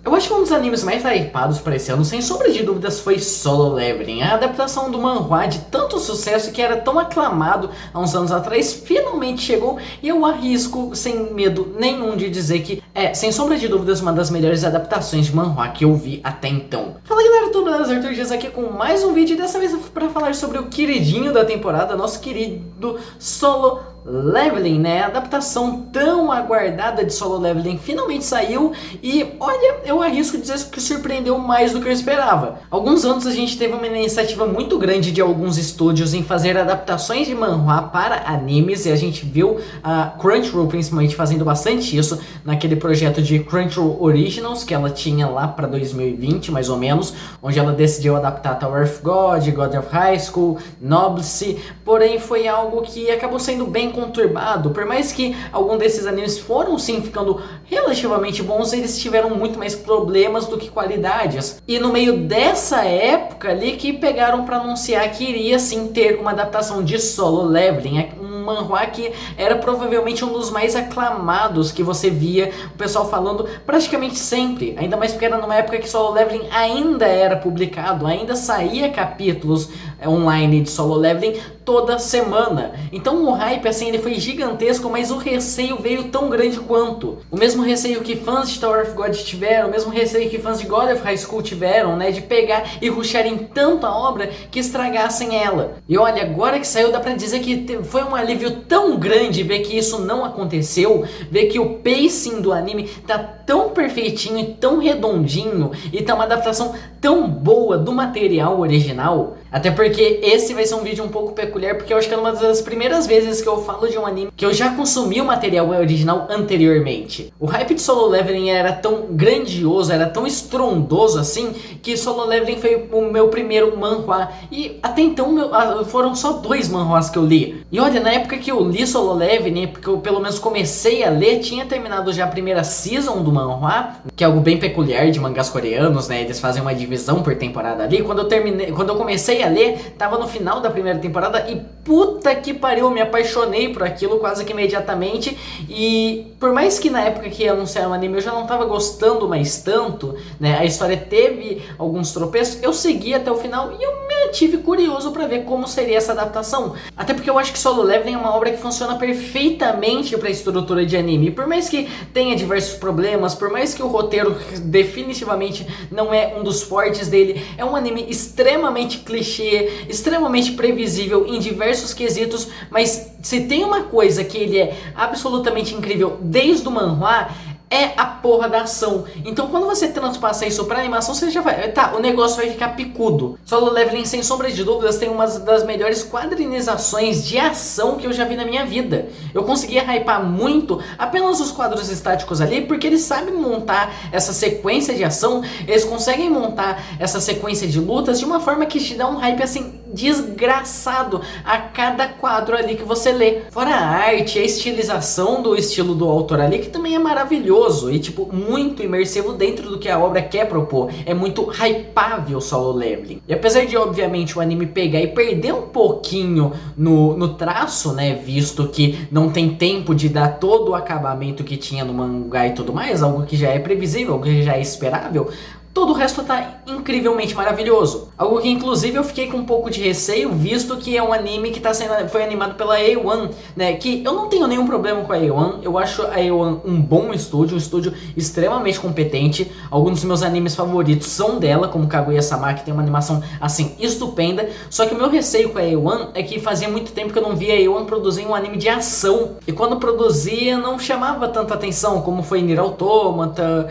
Eu acho que um dos animes mais hypados para esse ano, sem sombra de dúvidas, foi Solo Leveling. A adaptação do manhwa de tanto sucesso que era tão aclamado há uns anos atrás, finalmente chegou e eu arrisco, sem medo nenhum, de dizer que é, sem sombra de dúvidas, uma das melhores adaptações de manhwa que eu vi até então. Fala galera, tudo beleza? Arthur Dias aqui com mais um vídeo e dessa vez para falar sobre o queridinho da temporada, nosso querido Solo Leveling, né? A adaptação tão aguardada de Solo Leveling finalmente saiu e, olha, eu arrisco dizer que surpreendeu mais do que eu esperava. Alguns anos a gente teve uma iniciativa muito grande de alguns estúdios em fazer adaptações de manhwa para animes e a gente viu a Crunchyroll principalmente fazendo bastante isso naquele projeto de Crunchyroll Originals que ela tinha lá para 2020 mais ou menos, onde ela decidiu adaptar Tower of God, God of High School, Noblesse, porém foi algo que acabou sendo bem conturbado. Por mais que algum desses animes foram sim ficando relativamente bons, eles tiveram muito mais problemas do que qualidades. E no meio dessa época ali que pegaram para anunciar que iria sim ter uma adaptação de Solo Leveling, um manhwa que era provavelmente um dos mais aclamados que você via o pessoal falando praticamente sempre, ainda mais porque era numa época que Solo Leveling ainda era publicado, ainda saía capítulos online de Solo Leveling toda semana. Então o hype assim ele foi gigantesco, mas o receio veio tão grande quanto. O mesmo receio que fãs de Tower of God tiveram, o mesmo receio que fãs de God of High School tiveram, né, de pegar e rusharem tanto a obra que estragassem ela. E olha, agora que saiu dá pra dizer que foi um alívio tão grande ver que isso não aconteceu, ver que o pacing do anime tá tão perfeitinho e tão redondinho e tá uma adaptação tão boa do material original. Até porque esse vai ser um vídeo um pouco peculiar, porque eu acho que é uma das primeiras vezes que eu falo de um anime que eu já consumi o material original anteriormente. O hype de Solo Leveling era tão grandioso, era tão estrondoso assim, que Solo Leveling foi o meu primeiro manhwa. E até então foram só 2 manhwas que eu li. E olha, na época que eu li Solo Leveling, porque eu pelo menos comecei a ler, tinha terminado já a primeira season do manhwa, que é algo bem peculiar de mangás coreanos, né? Eles fazem uma divisão por temporada ali. Quando eu comecei a ler, tava no final da primeira temporada e puta que pariu, eu me apaixonei por aquilo quase que imediatamente. E por mais que na época que anunciaram o anime eu já não tava gostando mais tanto, né? A história teve alguns tropeços, eu segui até o final e eu me tive curioso pra ver como seria essa adaptação. Até porque eu acho que Solo Leveling é uma obra que funciona perfeitamente pra estrutura de anime. E por mais que tenha diversos problemas, por mais que o roteiro definitivamente não é um dos fortes dele, é um anime extremamente clichê, extremamente previsível em diversos quesitos, mas se tem uma coisa que ele é absolutamente incrível desde o manhwa, é a porra da ação. Então quando você transpassa isso pra animação, você já vai... Tá, o negócio vai ficar picudo. Solo Leveling, sem sombra de dúvidas, tem uma das melhores quadrinizações de ação que eu já vi na minha vida. Eu conseguia hypar muito apenas os quadros estáticos ali, porque eles sabem montar essa sequência de ação, eles conseguem montar essa sequência de lutas de uma forma que te dá um hype assim desgraçado a cada quadro ali que você lê. Fora a arte, a estilização do estilo do autor ali, que também é maravilhoso e tipo muito imersivo dentro do que a obra quer propor. É muito hypável Solo Leveling. E apesar de obviamente o anime pegar e perder um pouquinho no traço, né, visto que não tem tempo de dar todo o acabamento que tinha no mangá e tudo mais, algo que já é previsível, algo que já é esperável, todo o resto tá incrivelmente maravilhoso. Algo que inclusive eu fiquei com um pouco de receio, visto que é um anime que foi animado pela A1, né? Que eu não tenho nenhum problema com a A1, eu acho a A1 um bom estúdio, um estúdio extremamente competente. Alguns dos meus animes favoritos são dela, como Kaguya-sama, que tem uma animação assim estupenda. Só que o meu receio com a A1 é que fazia muito tempo que eu não via a A1 produzir um anime de ação. E quando produzia não chamava tanta atenção, como foi Nier Automata,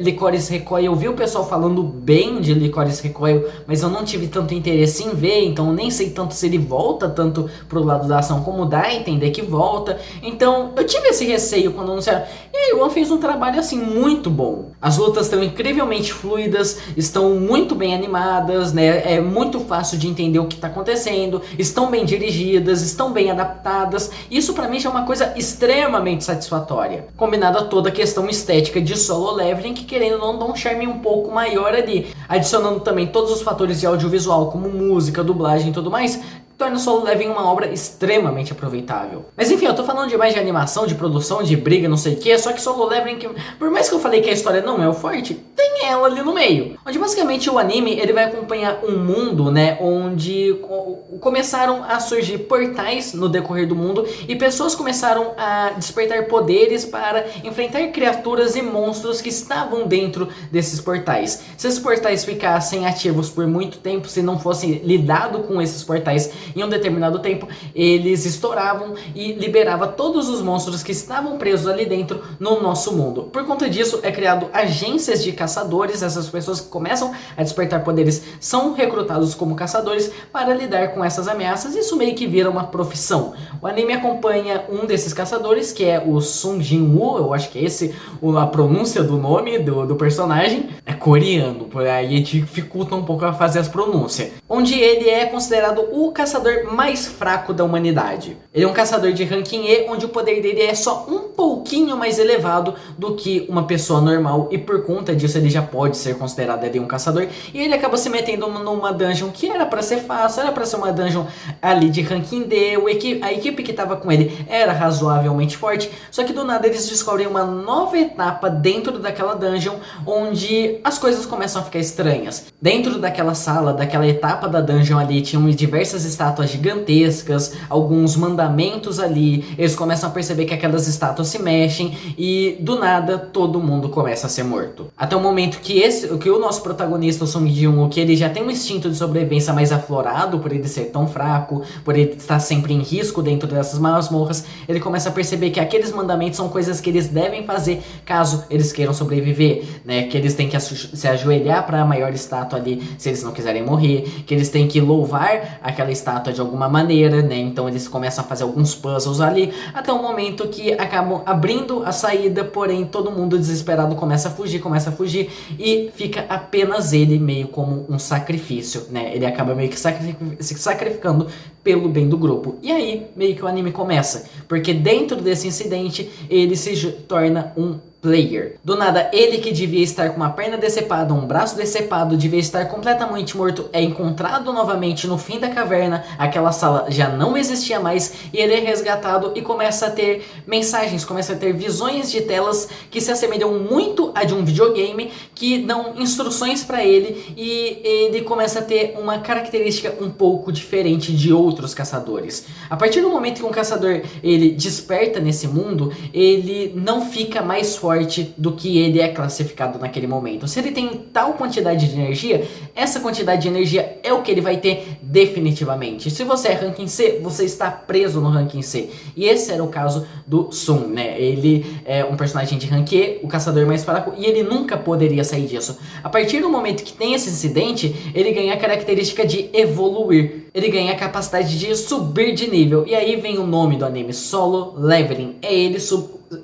Lycoris Recoil. Eu vi o pessoal falando bem de Lycoris Recoil, mas eu não tive tanto interesse em ver, então eu nem sei tanto se ele volta tanto pro lado da ação como dá a entender que volta. Então eu tive esse receio quando anunciaram. E aí o One fez um trabalho assim muito bom. As lutas estão incrivelmente fluidas, estão muito bem animadas, né? É muito fácil de entender o que está acontecendo, estão bem dirigidas, estão bem adaptadas. Isso pra mim já é uma coisa extremamente satisfatória, combinado a toda a questão estética de Solo Leveling, que querendo ou não dá um charme um pouco maior ali, adicionando também todos os fatores de audiovisual como música, dublagem e tudo mais, torna Solo Leveling uma obra extremamente aproveitável. Mas enfim, eu tô falando demais de animação, de produção, de briga, não sei o que, só que Solo Leveling, por mais que eu falei que a história não é o forte, tem tem ela ali no meio. Onde basicamente o anime ele vai acompanhar um mundo, né, onde começaram a surgir portais no decorrer do mundo e pessoas começaram a despertar poderes para enfrentar criaturas e monstros que estavam dentro desses portais. Se esses portais ficassem ativos por muito tempo, se não fosse lidado com esses portais em um determinado tempo, eles estouravam e liberava todos os monstros que estavam presos ali dentro no nosso mundo. Por conta disso, é criado agências de caçadores. Essas pessoas que começam a despertar poderes são recrutados como caçadores para lidar com essas ameaças. Isso meio que vira uma profissão. O anime acompanha um desses caçadores, que é o Sung Jin-woo, eu acho que é esse a pronúncia do nome do personagem. É coreano, por aí dificulta um pouco a fazer as pronúncias. Onde ele é considerado o caçador mais fraco da humanidade. Ele é um caçador de ranking E, onde o poder dele é só um pouquinho mais elevado do que uma pessoa normal, e por conta disso ele já pode ser considerado ali um caçador, e ele acaba se metendo numa dungeon que era pra ser fácil, era pra ser uma dungeon ali de ranking D, a equipe que tava com ele era razoavelmente forte, só que do nada eles descobrem uma nova etapa dentro daquela dungeon, onde as coisas começam a ficar estranhas. Dentro daquela sala, daquela etapa da dungeon ali, tinham diversas estátuas gigantescas, alguns mandamentos ali, eles começam a perceber que aquelas estátuas se mexem, e do nada todo mundo começa a ser morto. Até o momento que o nosso protagonista, o Sung Jin-woo, que ele já tem um instinto de sobrevivência mais aflorado, por ele ser tão fraco, por ele estar sempre em risco dentro dessas masmorras, ele começa a perceber que aqueles mandamentos são coisas que eles devem fazer caso eles queiram sobreviver, né? Que eles têm que se ajoelhar para a maior estátua ali se eles não quiserem morrer, que eles têm que louvar aquela estátua de alguma maneira, né? Então eles começam a fazer alguns puzzles ali, até o momento que acabam abrindo a saída, porém todo mundo desesperado começa a fugir e fica apenas ele meio como um sacrifício, né? Ele acaba meio que se sacrificando pelo bem do grupo. E aí meio que o anime começa, porque dentro desse incidente ele se torna um player. Do nada, ele que devia estar com uma perna decepada, um braço decepado, devia estar completamente morto, é encontrado novamente no fim da caverna, aquela sala já não existia mais, e ele é resgatado e começa a ter mensagens, começa a ter visões de telas que se assemelham muito a de um videogame, que dão instruções para ele, e ele começa a ter uma característica um pouco diferente de outros caçadores. A partir do momento que um caçador ele desperta nesse mundo, ele não fica mais forte do que ele é classificado naquele momento. Se ele tem tal quantidade de energia, essa quantidade de energia é o que ele vai ter definitivamente. Se você é ranking C, você está preso no ranking C. E esse era o caso do Sung, né? Ele é um personagem de rank E, o caçador mais fraco, e ele nunca poderia sair disso. A partir do momento que tem esse incidente, ele ganha a característica de evoluir. Ele ganha a capacidade de subir de nível. E aí vem o nome do anime, Solo Leveling. É ele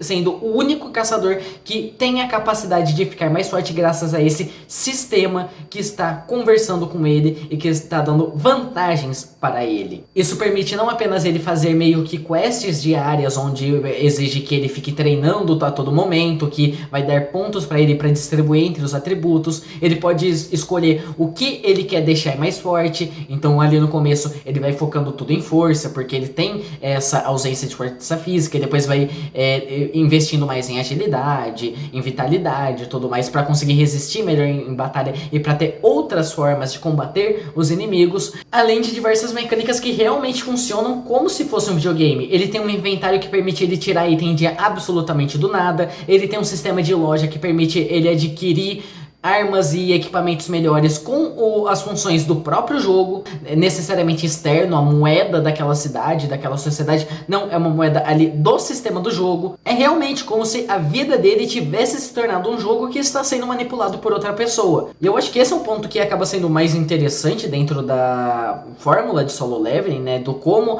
sendo o único caçador que tem a capacidade de ficar mais forte graças a esse sistema que está conversando com ele e que está dando vantagens para ele. Isso permite não apenas ele fazer meio que quests diárias, onde exige que ele fique treinando a todo momento, que vai dar pontos para ele para distribuir entre os atributos. Ele pode escolher o que ele quer deixar mais forte, então ali no começo ele vai focando tudo em força, porque ele tem essa ausência de força física, e depois vai investindo mais em agilidade, em vitalidade e tudo mais, para conseguir resistir melhor em batalha e para ter outras formas de combater os inimigos, além de diversas mecânicas que realmente funcionam como se fosse um videogame. Ele tem um inventário que permite ele tirar item de absolutamente do nada, ele tem um sistema de loja que permite ele adquirir armas e equipamentos melhores com as funções do próprio jogo, necessariamente externo, a moeda daquela cidade, daquela sociedade, não é uma moeda ali do sistema do jogo. É realmente como se a vida dele tivesse se tornado um jogo que está sendo manipulado por outra pessoa. E eu acho que esse é um ponto que acaba sendo mais interessante dentro da fórmula de Solo Leveling, né, do como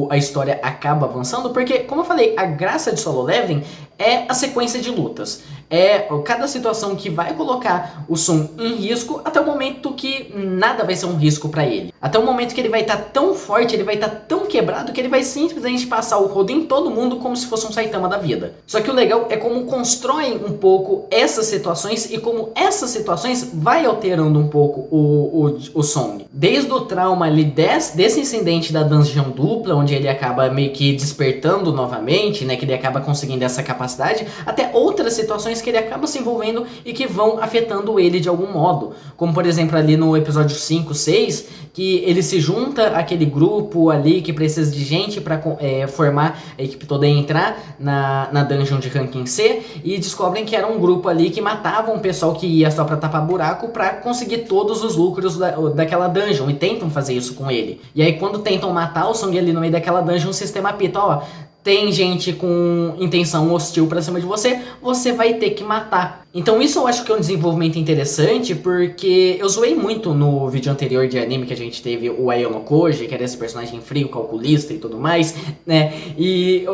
a história acaba avançando, porque, como eu falei, a graça de Solo Leveling é a sequência de lutas. É cada situação que vai colocar o Sung em risco, até o momento que nada vai ser um risco pra ele. Até o momento que ele vai estar tão forte, ele vai estar tão quebrado, que ele vai simplesmente passar o rodo em todo mundo como se fosse um Saitama da vida. Só que o legal é como constroem um pouco essas situações e como essas situações vai alterando um pouco o Sung. Desde o trauma ali desse incidente da dungeon dupla, onde ele acaba meio que despertando novamente, né, que ele acaba conseguindo essa capacidade, até outras situações situações que ele acaba se envolvendo e que vão afetando ele de algum modo. Como, por exemplo, ali no episódio 5, 6, que ele se junta àquele grupo ali que precisa de gente pra formar a equipe toda e entrar na dungeon de ranking C, e descobrem que era um grupo ali que matava um pessoal que ia só pra tapar buraco pra conseguir todos os lucros daquela dungeon, e tentam fazer isso com ele. E aí quando tentam matar o Song ali no meio daquela dungeon, o sistema apita, ó, tem gente com intenção hostil pra cima de você, você vai ter que matar. Então isso eu acho que é um desenvolvimento interessante, porque eu zoei muito no vídeo anterior de anime que a gente teve o Aono Koji, que era esse personagem frio, calculista e tudo mais, né? E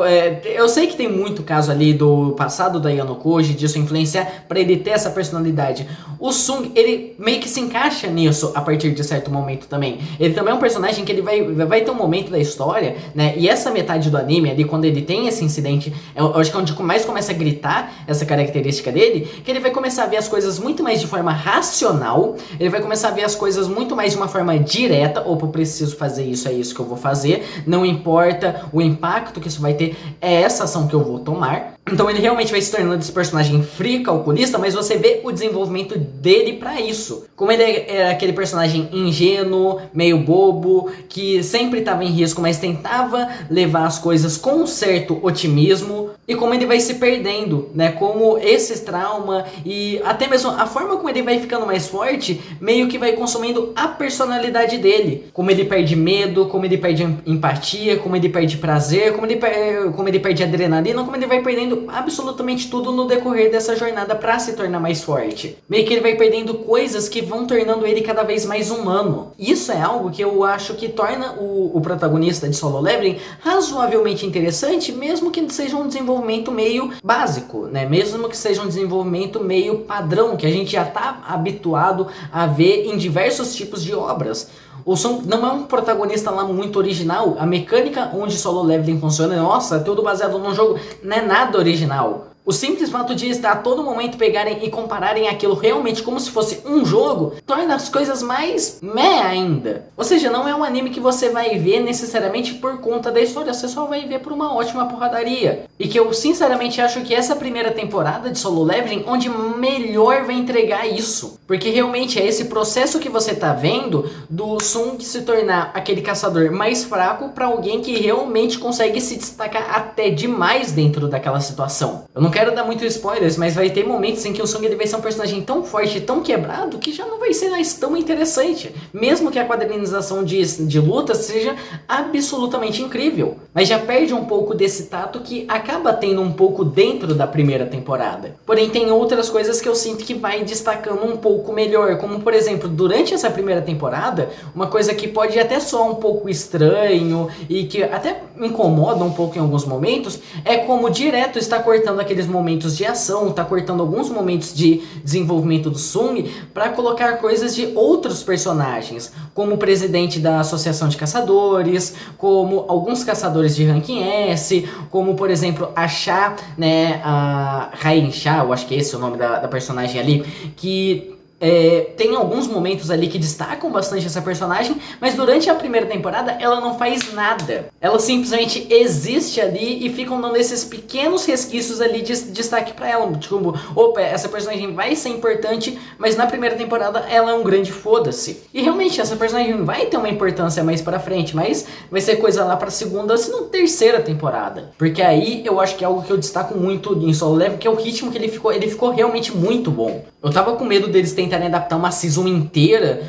eu sei que tem muito caso ali do passado do Aono Koji, disso influenciar pra ele ter essa personalidade. O Sung, ele meio que se encaixa nisso a partir de certo momento também. Ele também é um personagem que ele vai ter um momento da história, né? E essa metade do anime ali, quando ele tem esse incidente, eu acho que é onde mais começa a gritar essa característica dele, que ele vai começar a ver as coisas muito mais de forma racional, ele vai começar a ver as coisas muito mais de uma forma direta. Opa, eu preciso fazer isso, é isso que eu vou fazer, não importa o impacto que isso vai ter, é essa ação que eu vou tomar. Então ele realmente vai se tornando esse personagem frio, calculista, mas você vê o desenvolvimento dele pra isso. Como ele é aquele personagem ingênuo, meio bobo, que sempre estava em risco, mas tentava levar as coisas com um certo otimismo, e como ele vai se perdendo, né? Como esse trauma e até mesmo a forma como ele vai ficando mais forte, meio que vai consumindo a personalidade dele. Como ele perde medo, como ele perde empatia, como ele perde prazer, como ele perde adrenalina, como ele vai perdendo absolutamente tudo no decorrer dessa jornada pra se tornar mais forte. Meio que ele vai perdendo coisas que vão tornando ele cada vez mais humano. Isso é algo que eu acho que torna o protagonista de Solo Leveling razoavelmente interessante, mesmo que seja um desenvolvimento meio básico, né? Mesmo que seja um desenvolvimento meio padrão, que a gente já tá habituado a ver em diversos tipos de obras. O Song não é um protagonista lá muito original. A mecânica onde Solo Leveling funciona, nossa, é tudo baseado num jogo, não é nada original. O simples fato de estar a todo momento pegarem e compararem aquilo realmente como se fosse um jogo, torna as coisas mais meh ainda. Ou seja, não é um anime que você vai ver necessariamente por conta da história, você só vai ver por uma ótima porradaria. E que eu sinceramente acho que essa primeira temporada de Solo Leveling, onde melhor vai entregar isso. Porque realmente é esse processo que você tá vendo do Sung se tornar aquele caçador mais fraco pra alguém que realmente consegue se destacar até demais dentro daquela situação. Eu não quero dar muitos spoilers, mas vai ter momentos em que o Sung ele vai ser um personagem tão forte e tão quebrado que já não vai ser mais tão interessante. Mesmo que a quadrinização de luta seja absolutamente incrível. Mas já perde um pouco desse tato que acaba tendo um pouco dentro da primeira temporada. Porém, tem outras coisas que eu sinto que vai destacando um pouco melhor. Como, por exemplo, durante essa primeira temporada, uma coisa que pode até soar um pouco estranho e que até me incomoda um pouco em alguns momentos, é como direto está cortando aqueles momentos de ação, tá cortando alguns momentos de desenvolvimento do Sung para colocar coisas de outros personagens, como o presidente da Associação de Caçadores, como alguns caçadores de ranking S, como por exemplo a Sha, né, a Rain Sha, eu acho que esse é o nome da personagem ali, que tem alguns momentos ali que destacam bastante essa personagem, mas durante a primeira temporada ela não faz nada. Ela simplesmente existe ali e ficam dando esses pequenos resquícios ali de destaque pra ela. Tipo, opa, essa personagem vai ser importante, mas na primeira temporada ela é um grande foda-se. E realmente essa personagem vai ter uma importância mais pra frente, mas vai ser coisa lá pra segunda, se não terceira temporada. Porque aí eu acho que é algo que eu destaco muito em Solo Leveling, que é o ritmo que ele ficou realmente muito bom. Eu tava com medo deles tentarem adaptar uma season inteira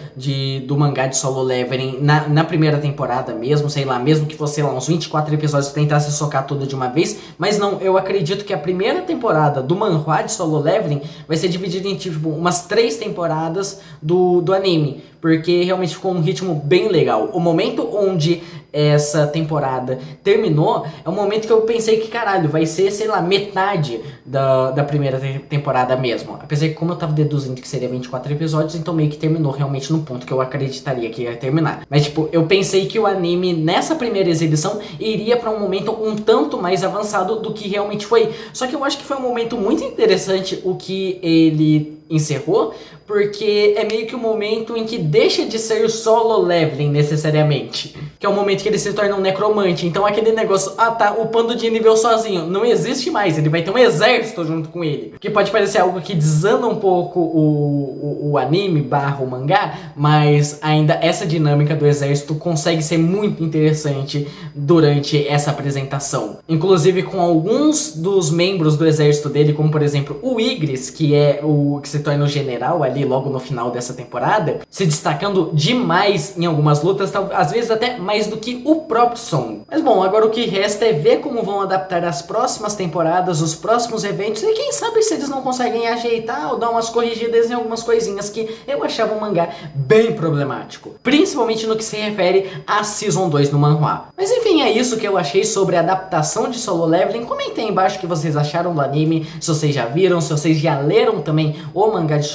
do mangá de Solo Leveling na primeira temporada mesmo, sei lá, mesmo que fosse lá uns 24 episódios, tentasse socar tudo de uma vez, mas não, eu acredito que a primeira temporada do manhwa de Solo Leveling vai ser dividida em tipo umas 3 temporadas do anime, porque realmente ficou um ritmo bem legal. O momento onde essa temporada terminou é um momento que eu pensei que, caralho, vai ser, sei lá, metade da primeira temporada mesmo. Apesar que, como eu tava deduzindo que seria 24 episódios, então meio que terminou realmente no ponto que eu acreditaria que ia terminar. Mas, tipo, eu pensei que o anime, nessa primeira exibição, iria pra um momento um tanto mais avançado do que realmente foi. Só que eu acho que foi um momento muito interessante o que ele encerrou, porque é meio que o momento em que deixa de ser solo leveling necessariamente, que é o momento que ele se torna um necromante. Então aquele negócio, ah tá, upando de nível sozinho, não existe mais, ele vai ter um exército junto com ele, que pode parecer algo que desanda um pouco o anime barra o mangá, mas ainda essa dinâmica do exército consegue ser muito interessante durante essa apresentação, inclusive com alguns dos membros do exército dele, como por exemplo o Igris, que é o que se torna o general ali logo no final dessa temporada, se destacando demais em algumas lutas, às vezes até mais do que o próprio Song. Mas bom, agora o que resta é ver como vão adaptar as próximas temporadas, os próximos eventos, e quem sabe se eles não conseguem ajeitar ou dar umas corrigidas em algumas coisinhas que eu achava o mangá bem problemático, principalmente no que se refere a Season 2 no manhwa. Mas enfim, é isso que eu achei sobre a adaptação de Solo Leveling. Comentem aí embaixo o que vocês acharam do anime, se vocês já viram, se vocês já leram também o mangá de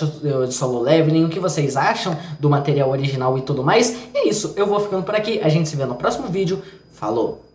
Solo Leveling, o que vocês acham do material original e tudo mais. E é isso, eu vou ficando por aqui, a gente se vê no próximo vídeo, falou!